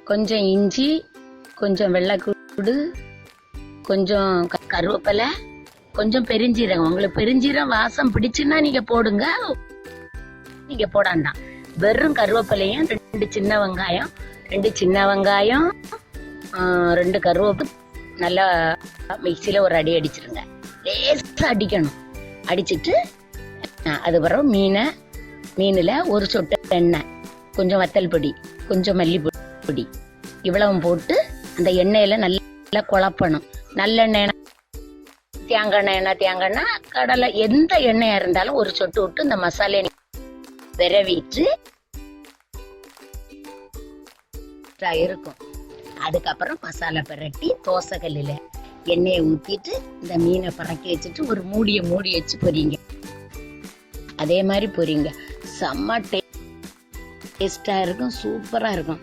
கொஞ்சம் இஞ்சி, கொஞ்சம் வெள்ளைக்கூடு, கொஞ்சம் கருவேப்பிலை, கொஞ்சம் பெருஞ்சீரகம். உங்களுக்கு பெருஞ்சீரகம் வாசம் பிடிச்சுன்னா நீங்க போடுங்க, நீங்க போடாண்டாம். வெறும் கருவேப்பிலையும் 2 சின்ன வெங்காயம், 2 கருவேப்பிலை நல்லா மிக்சியில ஒரு அடி அடிச்சிருங்க. லேசா அடிக்கணும். அடிச்சிட்டு அதுக்கப்புறம் மீனில் ஒரு சொட்டு எண்ணெய், கொஞ்சம் வத்தல் பொடி, கொஞ்சம் மல்லிப்பொடி, இவ்வளவும் போட்டு அந்த எண்ணெயில நல்லா குழப்பணும். நல்லெண்ணெய், தேங்காய் எண்ணெய், கடலை, எந்த எண்ணெயா இருந்தாலும் ஒரு சொட்டு விட்டு இந்த மசாலா விரவிட்டு இருக்கும். அதுக்கப்புறம் மசாலா பிரட்டி தோசை கல்லுல எண்ணெயை ஊத்திட்டு இந்த மீனை பறக்கி வச்சுட்டு ஒரு மூடி வச்சு பொரிங்க. அதே மாதிரி பொரிங்க. செம்ம டேஸ்டா இருக்கும், சூப்பரா இருக்கும்.